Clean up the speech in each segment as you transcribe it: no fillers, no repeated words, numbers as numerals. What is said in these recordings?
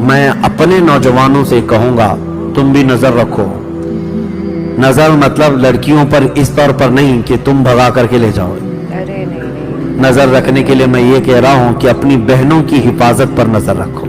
میں اپنے نوجوانوں سے کہوں گا تم بھی نظر رکھو. نظر مطلب لڑکیوں پر اس طور پر نہیں کہ تم بھگا کر کے لے جاؤ. نظر رکھنے کے لیے میں یہ کہہ رہا ہوں کہ اپنی بہنوں کی حفاظت پر نظر رکھو.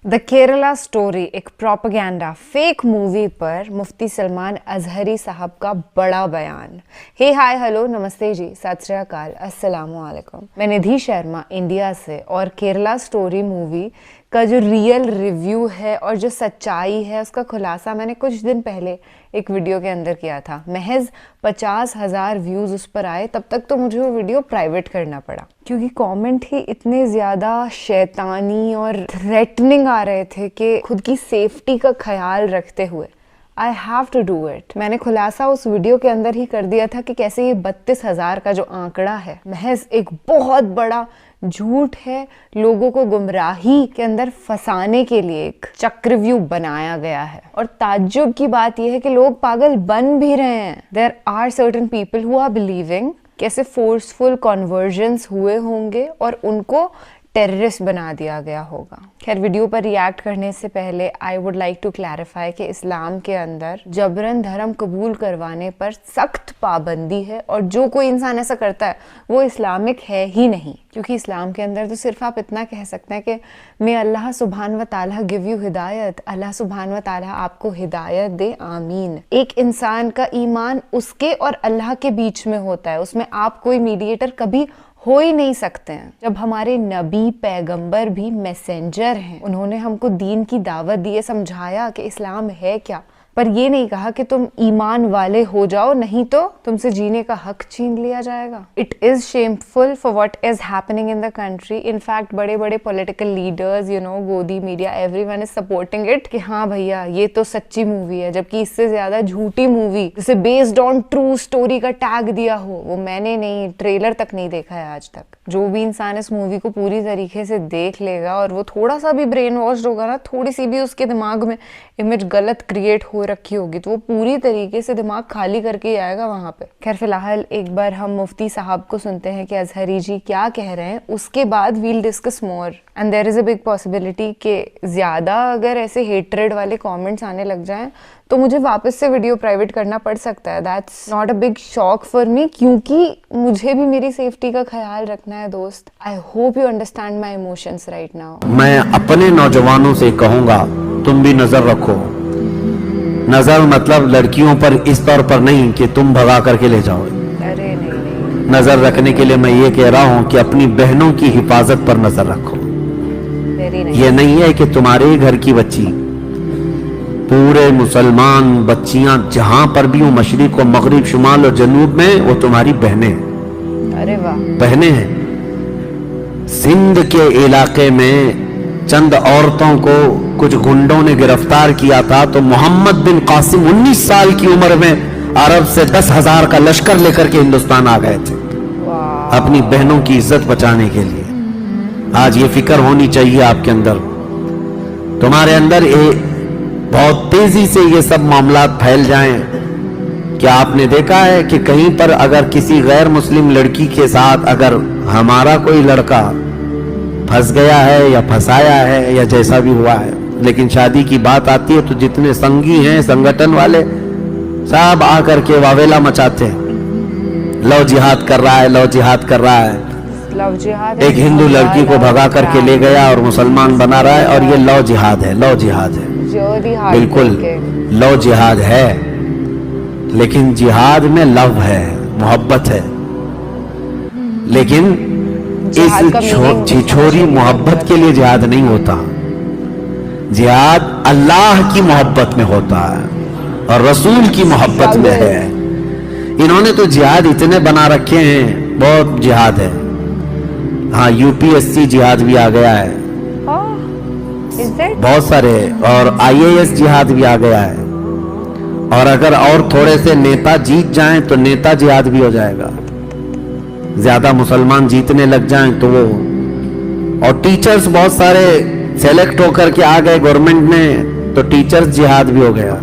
دا کیرلا سٹوری ایک پروپیگینڈا فیک مووی پر مفتی سلمان اظہری صاحب کا بڑا بیان. ہے ہائے ہلو نمستے جی ست شری اکال السلام علیکم. میں ندھی شرما انڈیا سے، اور کیرلا سٹوری مووی کا جو ریئل ریویو ہے اور جو سچائی ہے اس کا خلاصہ میں نے کچھ دن پہلے ایک ویڈیو کے اندر کیا تھا. محض 50,000 ویوز اس پر آئے. تب تک تو مجھے وہ ویڈیو پرائیویٹ کرنا پڑا کیونکہ کامنٹ ہی اتنے زیادہ شیطانی اور تھریٹننگ آ رہے تھے کہ خود کی سیفٹی کا خیال رکھتے ہوئے I have to do it. میں نے خلاصہ اس ویڈیو کے اندر ہی کر دیا تھا کہ کیسے یہ 32,000 کا جو آنکڑا ہے محض ایک بہت بڑا جھوٹ ہے، لوگوں کو گمراہی کے اندر پھنسانے کے لیے ایک چکرویو بنایا گیا ہے. اور تعجب کی بات یہ ہے کہ لوگ پاگل بن بھی رہے ہیں. There are certain people who are believing کیسے فورسفل کنورژنس ہوئے ہوں گے اور ان کو ٹیررسٹ بنا دیا گیا ہوگا. خیر ویڈیو پر ریاکٹ کرنے سے پہلے I would like to clarify کہ اسلام کے اندر جبرن دھرم قبول کروانے پر سخت پابندی ہے، اور جو کوئی انسان ایسا کرتا ہے وہ اسلامک ہے ہی نہیں. کیونکہ اسلام کے اندر تو صرف آپ اتنا کہہ سکتے ہیں کہ میں اللہ سبحان و تعالیٰ گیو یو ہدایت، اللہ سبحان و تعالیٰ آپ کو ہدایت دے، آمین. ایک انسان کا ایمان اس کے اور اللہ کے بیچ میں ہوتا ہے، اس میں آپ کوئی میڈیٹر کبھی ہو ہی نہیں سکتے ہیں. جب ہمارے نبی پیغمبر بھی میسنجر ہیں، انہوں نے ہم کو دین کی دعوت دی، سمجھایا کہ اسلام ہے کیا، پر یہ نہیں کہا کہ تم ایمان والے ہو جاؤ نہیں تو تم سے جینے کا حق چھین لیا جائے گا. It is shameful for what is happening in the country. In fact بڑے بڑے political leaders godi media everyone is supporting it کہ ہاں بھیا یہ تو سچی مووی ہے، جبکہ اس سے زیادہ جھوٹی مووی جسے بیسڈ آن ٹرو اسٹوری کا ٹیگ دیا ہو وہ میں نے نہیں، ٹریلر تک نہیں دیکھا ہے آج تک. جو بھی انسان اس مووی کو پوری طریقے سے دیکھ لے گا اور وہ تھوڑا سا بھی برین واشڈ ہوگا نا، تھوڑی سی بھی اس کے دماغ میں امیج غلط کریٹ ہو رکھی ہوگی تو وہ پوری طریقے سے دماغ خالی کر کے آئے گا وہاں پہ. خیر فی الحال ایک بار ہم مفتی صاحب کو سنتے ہیں کہ اظہری جی کیا کہہ رہے ہیں، اس کے بعد we'll discuss more. And there is a big possibility کہ زیادہ اگر ایسے ہیٹریڈ والے کامنٹس آنے لگ جائیں تو مجھے واپس سے ویڈیو پرائیویٹ کرنا پڑ سکتا ہے. That's not a big shock for me, کیونکہ مجھے بھی میری سیفٹی کا خیال رکھنا ہے دوست. I hope you understand my emotions right now. میں اپنے نوجوانوں سے کہوں گا تم بھی نظر رکھو. نظر مطلب لڑکیوں پر اس طور پر نہیں کہ تم بھگا کر کے لے جاؤ. نظر رکھنے کے لیے میں یہ کہہ رہا ہوں کہ اپنی بہنوں کی حفاظت پر نظر رکھو. یہ نہیں ہے کہ تمہارے گھر کی بچی، پورے مسلمان بچیاں جہاں پر بھی ہوں، مشرق و مغرب شمال اور جنوب میں، وہ تمہاری بہنیں ہیں. ارے واہ، بہنیں ہیں. سندھ کے علاقے میں چند عورتوں کو کچھ گنڈوں نے گرفتار کیا تھا تو محمد بن قاسم 19 سال کی عمر میں عرب سے 10,000 کا لشکر لے کر کے ہندوستان آ گئے تھے اپنی بہنوں کی عزت بچانے کے لیے. آج یہ فکر ہونی چاہیے آپ کے اندر، تمہارے اندر بہت تیزی سے یہ سب معاملات پھیل جائیں. کیا آپ نے دیکھا ہے کہ کہیں پر اگر کسی غیر مسلم لڑکی کے ساتھ اگر ہمارا کوئی لڑکا پھنس گیا ہے یا پھنسایا ہے یا جیسا بھی ہوا ہے، لیکن شادی کی بات آتی ہے تو جتنے سنگی ہیں سنگٹن والے سب آ کر کے واویلا مچاتے ہیں، لو جہاد کر رہا ہے، لو جہاد کر رہا ہے. ایک ہندو لڑکی کو بھگا کر کے لے گیا اور مسلمان بنا رہا ہے، اور یہ لو جہاد ہے. لو جہاد ہے، بالکل لو جہاد ہے، لیکن جہاد میں لو ہے، محبت ہے. لیکن اس چھوری محبت کے لیے جہاد نہیں ہوتا. جہاد اللہ کی محبت میں ہوتا ہے اور رسول کی محبت میں ہے. انہوں نے تو جہاد اتنے بنا رکھے ہیں، بہت جہاد ہے. ہاں UPSC جہاد بھی آ گیا ہے، بہت سارے، اور IAS جہاد بھی آ گیا ہے. اور اگر اور تھوڑے سے نیتا جیت جائیں تو نیتا جہاد بھی ہو جائے گا. زیادہ مسلمان جیتنے لگ جائیں تو وہ، اور ٹیچرز بہت سارے سیلیکٹ ہو کر کے آ گئے گورنمنٹ میں تو ٹیچرز جہاد بھی ہو گیا.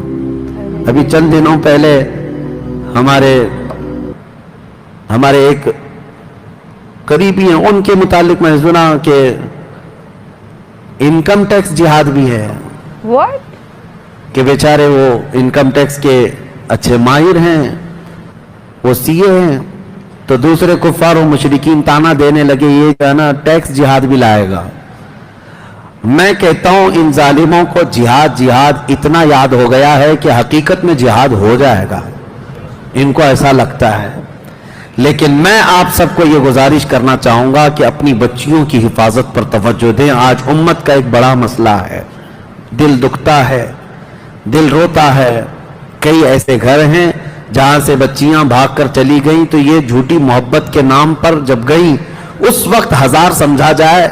ابھی چند دنوں پہلے ہمارے ایک قریبی ہیں، ان کے متعلق میں سنا کہ इनकम टैक्स जिहाद भी है व्हाट? कि बेचारे वो इनकम टैक्स के अच्छे माहिर हैं, वो सीए हैं, तो दूसरे कुफ्फार और मुशरिकीन ताना देने लगे ये जो है ना टैक्स जिहाद भी लाएगा। मैं कहता हूं इन जालिमों को जिहाद जिहाद इतना याद हो गया है कि हकीकत में जिहाद हो जाएगा, इनको ऐसा लगता है। लेकिन मैं आप सबको ये गुजारिश करना चाहूंगा कि अपनी बच्चियों की हिफाजत पर तवज्जो दें। आज उम्मत का एक बड़ा मसला है, दिल दुखता है, दिल रोता है। कई ऐसे घर हैं जहां से बच्चियां भागकर चली गई, तो ये झूठी मोहब्बत के नाम पर जब गई उस वक्त हजार समझा जाए,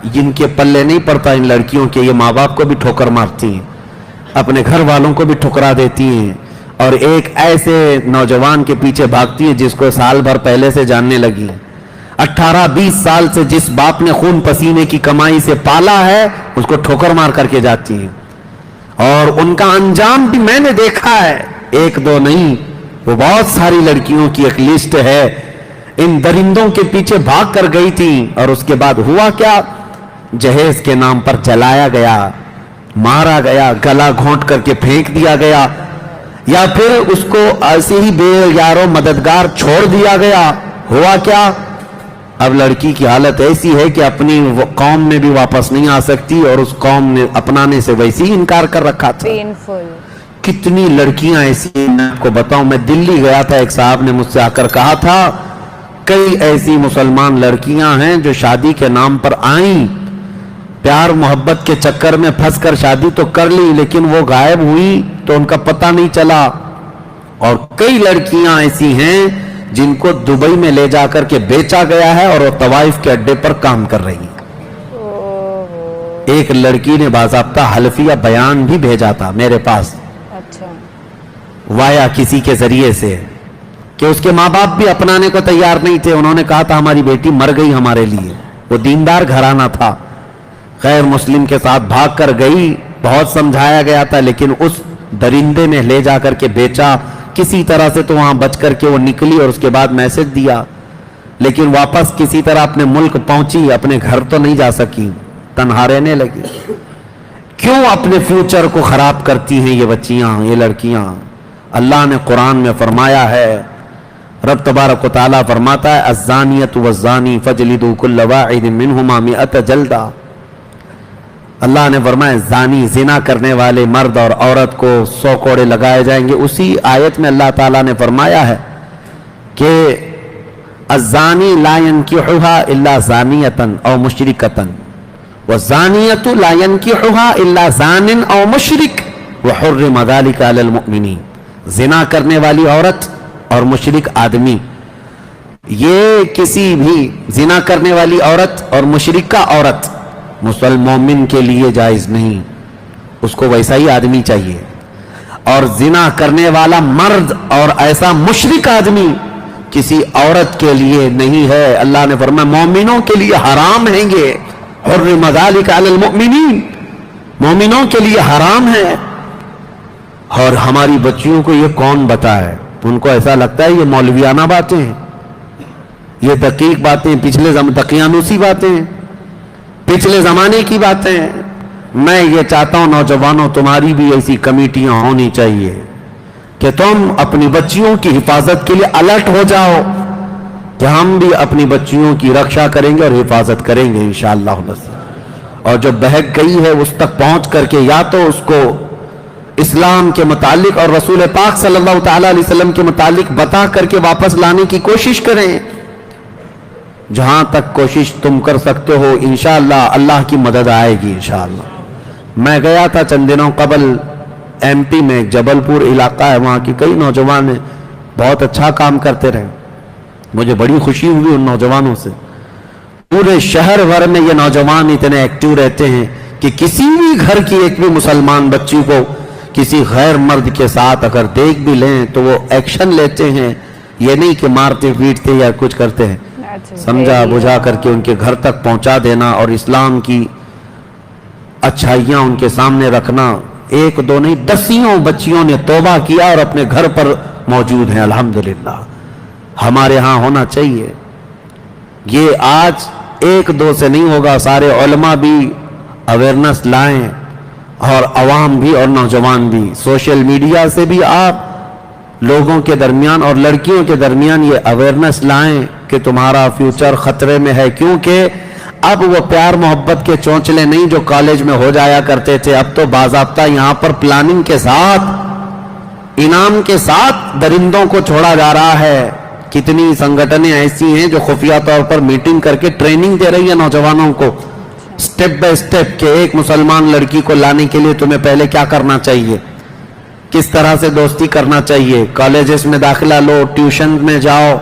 जिनके पल्ले नहीं पड़ता इन लड़कियों के, ये माँ बाप को भी ठोकर मारती हैं, अपने घर वालों को भी ठुकरा देती हैं, और एक ऐसे नौजवान के पीछे भागती है जिसको साल भर पहले से जानने लगी है। 18-20 साल से जिस बाप ने खून पसीने की कमाई से पाला है उसको ठोकर मार करके जाती है। और उनका अंजाम भी मैंने देखा है, एक दो नहीं, वो बहुत सारी लड़कियों की एक लिस्ट है। इन दरिंदों के पीछे भाग कर गई थी और उसके बाद हुआ क्या, जहेज के नाम पर जलाया गया, मारा गया, गला घोंट करके फेंक दिया गया, या फिर उसको ऐसे ही बेयारो मददगार छोड़ दिया गया। हुआ क्या, अब लड़की की हालत ऐसी है कि अपनी कौम में भी वापस नहीं आ सकती, और उस कौम ने अपनाने से वैसे ही इनकार कर रखा था। पेनफुल। कितनी लड़कियां ऐसी हैं, मैं आपको बताऊं। मैं दिल्ली गया था, एक साहब ने मुझसे आकर कहा था कई ऐसी मुसलमान लड़कियां हैं जो शादी के नाम पर आईं, प्यार मोहब्बत के चक्कर में फंसकर शादी तो कर ली, लेकिन वो गायब हुई तो उनका पता नहीं चला। और कई लड़कियां ऐसी हैं जिनको दुबई में ले जाकर के बेचा गया है और वो तवाइफ के अड्डे पर काम कर रही है। एक लड़की ने बाज़ाब्ता हल्फिया बयान भी भेजा था मेरे पास, अच्छा, वाया किसी के जरिए से, कि उसके माँ बाप भी अपनाने को तैयार नहीं थे। उन्होंने कहा था हमारी बेटी मर गई हमारे लिए। वो दीनदार घराना था, गैर मुस्लिम के साथ भाग कर गई, बहुत समझाया गया था, लेकिन उस दरिंदे ने ले जाकर के बेचा किसी तरह से, तो वहां बच करके वो निकली और उसके बाद मैसेज दिया, लेकिन वापस किसी तरह अपने मुल्क पहुंची, अपने घर तो नहीं जा सकी, तन्हा रहने लगी। क्यों अपने फ्यूचर को खराब करती हैं ये बच्चियां, ये लड़कियां? अल्लाह ने कुरान में फरमाया है, रब तबारक व तआला फरमाता है, अज़्ज़ानियतु वज़्ज़ानी फजलिदू कुल्ल वाहिदिन मिनहुमा मिअत जल्दा। अल्लाह ने फरमाया जानी, जिना करने वाले मर्द और औरत को 100 कोड़े लगाए जाएंगे। उसी आयत में अल्लाह ताला ने फरमाया है कि अज़्ज़ानी ला यनकिहुहा इल्ला ज़ानियतन औ मुशरिकतन व ज़ानियतु ला यनकिहुहा इल्ला ज़ानिन औ मुशरिक व हुर्रिम ज़ालिका अलल मुमिनीन। जिना करने वाली औरत और मुशरिक आदमी, ये किसी भी जिना करने वाली औरत और मुशरिका औरत मुसलमान के लिए जायज नहीं, उसको वैसा ही आदमी चाहिए। और जिना करने वाला मर्द और ऐसा मुशरिक आदमी किसी औरत के लिए नहीं है। अल्लाह ने फरमाया मोमिनों के लिए हराम हैंगे, हुर्रिम ज़ालिका अलल मुमिनीन, मोमिनों के लिए हराम है। और हमारी बच्चियों को ये कौन बताए? उनको ऐसा लगता है ये मौलवियाना बातें हैं, ये दकीक बातें, दकियानूसी बातें, पिछले जमाने की बातें। मैं ये चाहता हूं नौजवानों, तुम्हारी भी ऐसी कमेटियां होनी चाहिए कि तुम अपनी बच्चियों की हिफाजत के लिए अलर्ट हो जाओ, कि हम भी अपनी बच्चियों की रक्षा करेंगे और हिफाजत करेंगे इंशाअल्लाह। और जो बहक गई है उस तक पहुंच करके या तो उसको इस्लाम के मुतालिक और रसूल पाक सल्लल्लाहु तआला अलैहि वसल्लम के मुतालिक बता करके वापस लाने की कोशिश करें। जहां तक कोशिश तुम कर सकते हो इंशाअल्लाह अल्लाह की मदद आएगी इंशाअल्लाह। मैं गया था चंद दिनों कबल एमपी में, जबलपुर इलाका है, वहां के कई नौजवान बहुत अच्छा काम करते रहे, मुझे बड़ी खुशी हुई उन नौजवानों से। पूरे शहर भर में ये नौजवान इतने एक्टिव रहते हैं कि किसी भी घर की एक भी मुसलमान बच्ची को किसी गैर मर्द के साथ अगर देख भी लें तो वो एक्शन लेते हैं। ये नहीं कि मारते पीटते या कुछ करते हैं, समझा बुझा करके उनके घर तक पहुंचा देना और इस्लाम की अच्छाइयां उनके सामने रखना। एक दो नहीं, दसियों बच्चियों ने तौबा किया और अपने घर पर मौजूद हैं अल्हम्दुलिल्लाह। हमारे यहाँ होना चाहिए। ये आज एक दो से नहीं होगा, सारे उलमा भी अवेयरनेस लाएं, और अवाम भी और नौजवान भी। सोशल मीडिया से भी आप लोगों के दरमियान और लड़कियों के दरमियान ये अवेयरनेस लाएं कि तुम्हारा फ्यूचर खतरे में है, क्योंकि अब वो प्यार मोहब्बत के चौंचले नहीं जो कॉलेज में हो जाया करते थे, अब तो बाज़ाब्ता यहाँ पर प्लानिंग के साथ, इनाम के साथ दरिंदों को छोड़ा जा रहा है। कितनी संगठनें ऐसी हैं जो खुफिया तौर पर मीटिंग करके ट्रेनिंग दे रही है नौजवानों को, स्टेप बाय स्टेप, कि एक मुसलमान लड़की को लाने के लिए तुम्हें पहले क्या करना चाहिए, किस तरह से दोस्ती करना चाहिए, कॉलेजेस में दाखिला लो, ट्यूशन में जाओ,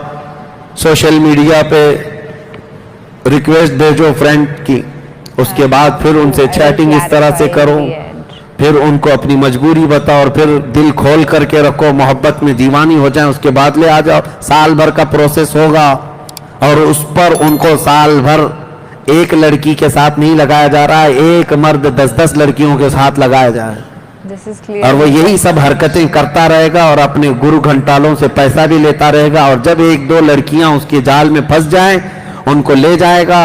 सोशल मीडिया पे रिक्वेस्ट भेजो फ्रेंड की, उसके बाद फिर उनसे चैटिंग इस तरह से करो, फिर उनको अपनी मजबूरी बताओ और फिर दिल खोल करके रखो, मोहब्बत में दीवानी हो जाए, उसके बाद ले आ जाओ। साल भर का प्रोसेस होगा और उस पर उनको साल भर एक लड़की के साथ नहीं लगाया जा रहा है, एक मर्द 10-10 लड़कियों के साथ लगाया जा रहा है, और वो यही सब हरकतें करता रहेगा और अपने गुरु घंटालों से पैसा भी लेता रहेगा, और जब एक दो लड़कियां उसके जाल में फंस जाएं उनको ले जाएगा,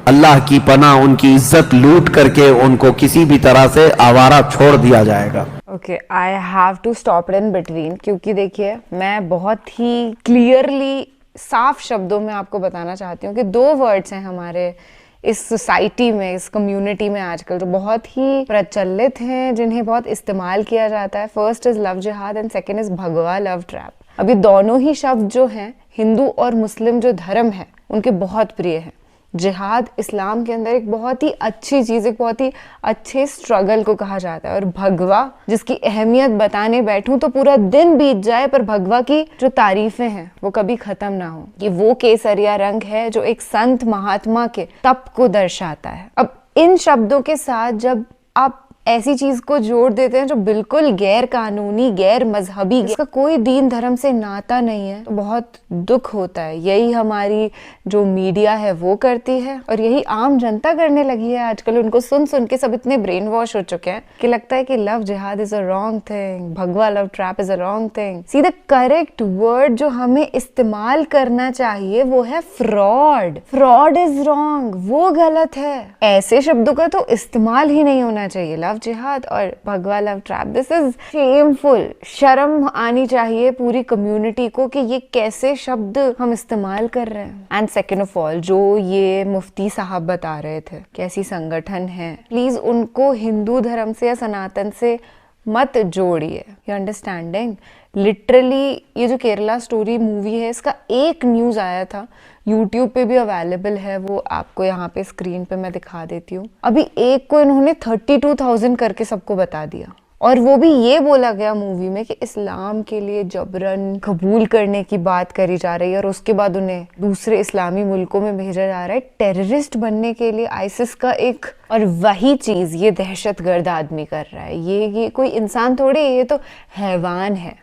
अल्लाह की पनाह, उनकी इज्जत लूट करके उनको किसी भी तरह से आवारा छोड़ दिया जाएगा। Okay, I have to stop it in between, क्योंकि देखिए मैं बहुत ही क्लियरली साफ शब्दों में आपको बताना चाहती हूँ कि दो वर्ड्स हैं हमारे इस सोसाइटी में, इस कम्युनिटी में आजकल जो बहुत ही प्रचलित हैं, जिन्हें बहुत इस्तेमाल किया जाता है। फर्स्ट इज लव जिहाद एंड सेकंड इज भगवा लव ट्रैप। अभी दोनों ही शब्द जो हैं हिंदू और मुस्लिम जो धर्म है उनके बहुत प्रिय हैं। जिहाद इस्लाम के अंदर एक बहुत ही अच्छी चीज़, एक बहुत ही अच्छे स्ट्रगल को कहा जाता है, और भगवा जिसकी अहमियत बताने बैठूं तो पूरा दिन बीत जाए, पर भगवा की जो तारीफें हैं वो कभी खत्म ना हो। ये वो केसरिया रंग है जो एक संत महात्मा के तप को दर्शाता है। अब इन शब्दों के साथ जब आप ऐसी चीज को जोड़ देते हैं जो बिल्कुल गैर कानूनी, गैर मजहबी, इसका कोई दीन धर्म से नाता नहीं है, तो बहुत दुख होता है। यही हमारी जो मीडिया है वो करती है, और यही आम जनता करने लगी है आजकल। उनको सुन सुन के सब इतने ब्रेन वॉश हो चुके हैं कि लगता है कि लव जिहाद इज अ रॉन्ग थिंग, भगवा love trap is a wrong thing. See the correct word जो हमें इस्तेमाल करना चाहिए वो है फ्रॉड। फ्रॉड इज रॉन्ग, वो गलत है। ऐसे शब्दों का तो इस्तेमाल ही नहीं होना चाहिए। लव जिहाद और भगवा love trap, this is shameful. शर्म आनी चाहिए पूरी कम्युनिटी को कि ये कैसे शब्द हम इस्तेमाल कर रहे हैं। एंड सेकेंड ऑफ ऑल, जो ये मुफ्ती साहब बता रहे थे कैसी संगठन है, प्लीज उनको हिंदू धर्म से या सनातन से मत जोड़िए। You understanding? लिटरली ये जो केरला स्टोरी मूवी है, इसका एक न्यूज़ आया था, यूट्यूब पे भी अवेलेबल है, वो आपको यहाँ पे स्क्रीन पे मैं दिखा देती हूँ। अभी एक को इन्होंने 32,000 करके सबको बता दिया, और वो भी ये बोला गया मूवी में कि इस्लाम के लिए जबरन कबूल करने की बात करी जा रही है, और उसके बाद उन्हें दूसरे इस्लामी मुल्कों में भेजा जा रहा है टेररिस्ट बनने के लिए, आईसिस का एक। और वही चीज़ ये दहशतगर्द आदमी कर रहा है। ये कोई इंसान थोड़े, ये तो हैवान है।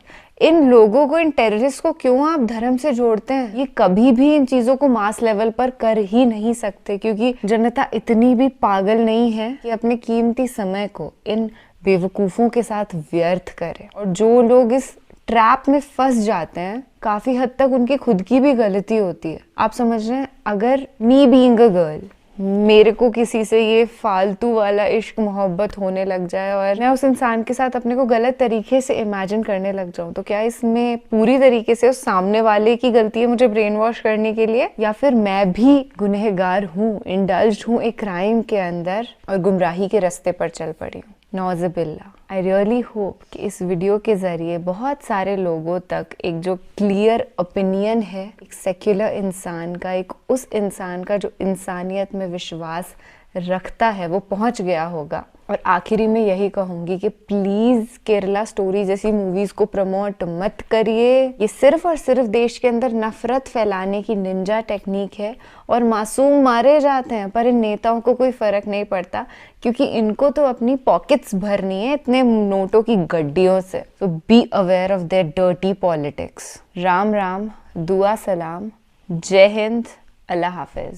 इन लोगों को, इन टेररिस्ट को क्यों आप धर्म से जोड़ते हैं? ये कभी भी इन चीज़ों को मास लेवल पर कर ही नहीं सकते, क्योंकि जनता इतनी भी पागल नहीं है कि अपने कीमती समय को इन बेवकूफ़ों के साथ व्यर्थ करे। और जो लोग इस ट्रैप में फंस जाते हैं, काफ़ी हद तक उनकी खुद की भी गलती होती है। आप समझ रहे हैं, अगर मी बीइंग अ गर्ल, मेरे को किसी से ये फालतू वाला इश्क मोहब्बत होने लग जाए और मैं उस इंसान के साथ अपने को गलत तरीके से इमेजिन करने लग जाऊं, तो क्या इसमें पूरी तरीके से उस सामने वाले की गलती है मुझे ब्रेन वॉश करने के लिए, या फिर मैं भी गुनहगार हूँ, इंडल्ज्ड हूँ एक क्राइम के अंदर और गुमराही के रास्ते पर चल पड़ी हूँ? नौज़बिल्ला। आई रियली होप कि इस वीडियो के ज़रिए बहुत सारे लोगों तक एक जो क्लियर ओपिनियन है एक सेक्युलर इंसान का, एक उस इंसान का जो इंसानियत में विश्वास रखता है, वो पहुंच गया होगा। और आखिरी में यही कहूँगी कि प्लीज़ केरला स्टोरी जैसी मूवीज़ को प्रमोट मत करिए। ये सिर्फ और सिर्फ देश के अंदर नफ़रत फैलाने की निंजा टेक्निक है, और मासूम मारे जाते हैं, पर इन नेताओं को कोई फ़र्क नहीं पड़ता, क्योंकि इनको तो अपनी पॉकेट्स भरनी है इतने नोटों की गड्डियों से। तो be aware of their dirty politics. Ram Ram, दुआ सलाम, जय हिंद, अल्लाह हाफिज़।